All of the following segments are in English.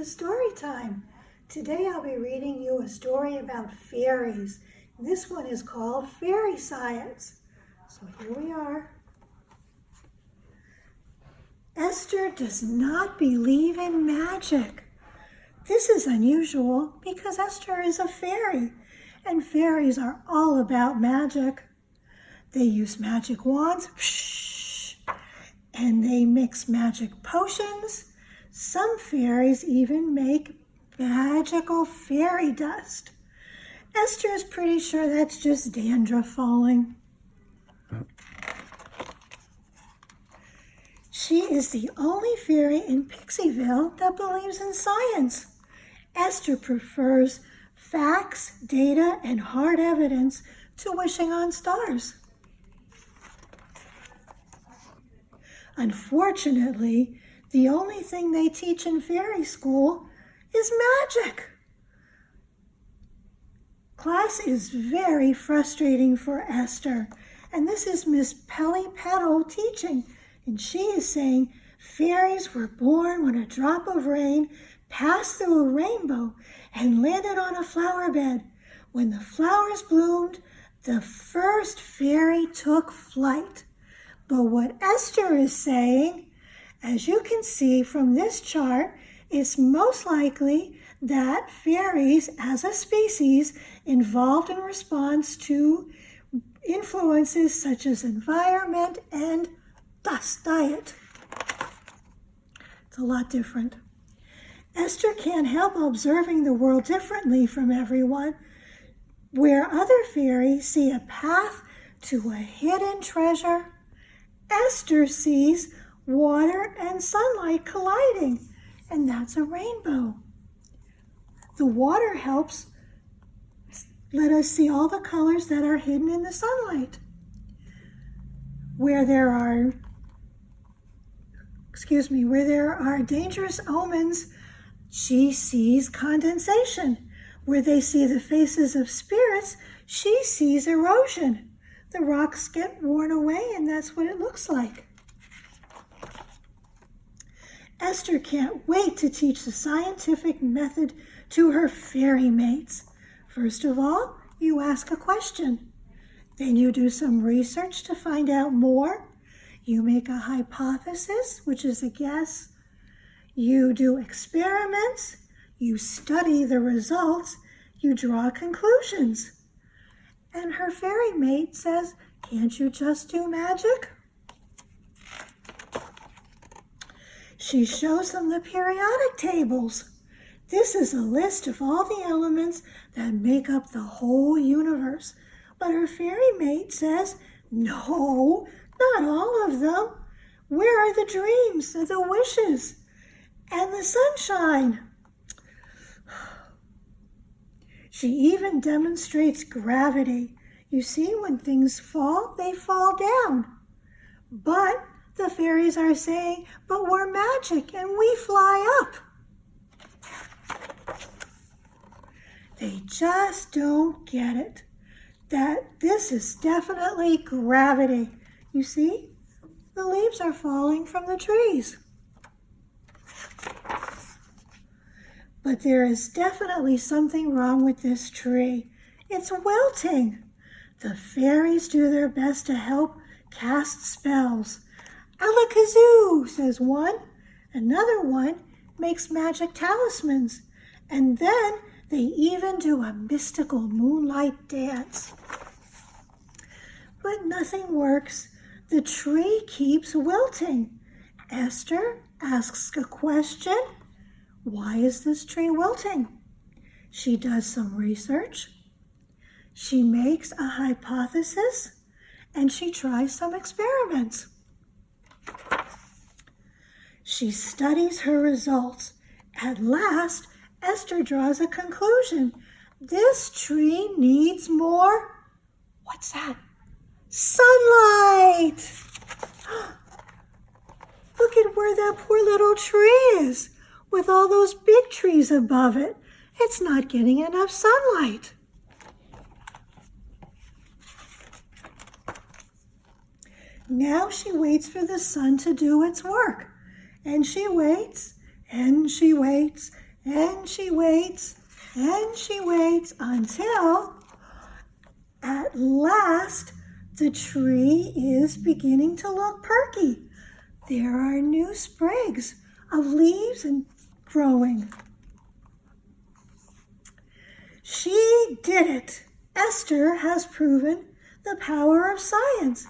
story time. Today I'll be reading you a story about fairies. This one is called Fairy Science. So here we are. Esther does not believe in magic. This is unusual because Esther is a fairy, and fairies are all about magic. They use magic wands, and they mix magic potions. Some fairies even make magical fairy dust. Esther is pretty sure that's just dandruff falling. She is the only fairy in Pixieville that believes in science. Esther prefers facts, data, and hard evidence to wishing on stars. Unfortunately, the only thing they teach in fairy school is magic. Class is very frustrating for Esther, and this is Miss Pelly Petal teaching, and she is saying fairies were born when a drop of rain passed through a rainbow and landed on a flower bed. When the flowers bloomed, the first fairy took flight. But what Esther is saying, as you can see from this chart, it's most likely that fairies as a species evolved in response to influences such as environment and thus diet. It's a lot different. Esther can't help observing the world differently from everyone. Where other fairies see a path to a hidden treasure, Esther sees water and sunlight colliding, and that's a rainbow. The water helps let us see all the colors that are hidden in the sunlight. Where there are dangerous omens, she sees condensation. Where they see the faces of spirits, she sees erosion. The rocks get worn away, and that's what it looks like. Esther can't wait to teach the scientific method to her fairy mates. First of all, you ask a question. Then you do some research to find out more. You make a hypothesis, which is a guess. You do experiments. You study the results. You draw conclusions. And her fairy mate says, "Can't you just do magic?" She shows them the periodic tables. This is a list of all the elements that make up the whole universe. But her fairy mate says, "No, not all of them. Where are the dreams, the wishes, and the sunshine?" She even demonstrates gravity. You see, when things fall, they fall down. But the fairies are saying, "But we're magic and we fly up." They just don't get it. That this is definitely gravity. You see, the leaves are falling from the trees. But there is definitely something wrong with this tree. It's wilting. The fairies do their best to help cast spells. "Alakazoo," says one. Another one makes magic talismans. And then they even do a mystical moonlight dance. But nothing works. The tree keeps wilting. Esther asks a question. Why is this tree wilting? She does some research. She makes a hypothesis, and she tries some experiments. She studies her results. At last, Esther draws a conclusion. This tree needs more, what's that? Sunlight! Look at where that poor little tree is, with all those big trees above it. It's not getting enough sunlight. Now she waits for the sun to do its work. And she waits, and she waits, and she waits until at last the tree is beginning to look perky. There are new sprigs of leaves and growing. She did it. Esther has proven the power of science,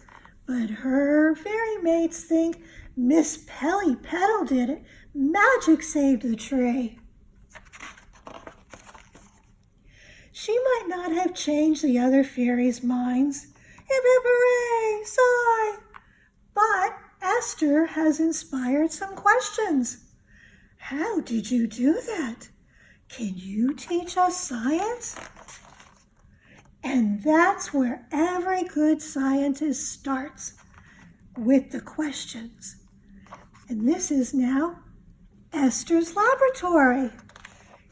but her fairy mates think Miss Pelly Petal did it. Magic saved the tree. She might not have changed the other fairies' minds. Hip hip hooray, sigh! But Esther has inspired some questions. How did you do that? Can you teach us science? And that's where every good scientist starts, with the questions. And this is now Esther's laboratory.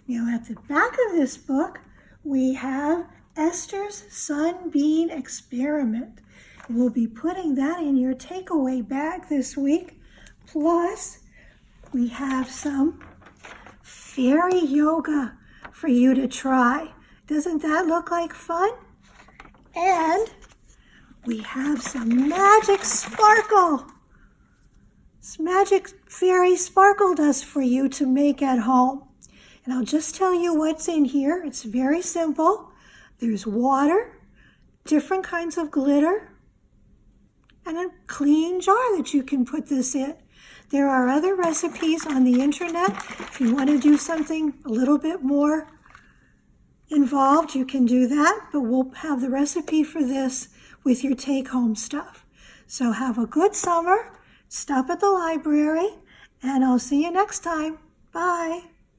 Now at the back of this book, we have Esther's sunbeam experiment. We'll be putting that in your takeaway bag this week. Plus, we have some fairy yoga for you to try. Doesn't that look like fun? And we have some magic sparkle. It's magic fairy sparkle dust for you to make at home. And I'll just tell you what's in here. It's very simple. There's water, different kinds of glitter, and a clean jar that you can put this in. There are other recipes on the internet. If you want to do something a little bit more involved, you can do that, but we'll have the recipe for this with your take-home stuff. So have a good summer, stop at the library, and I'll see you next time. Bye.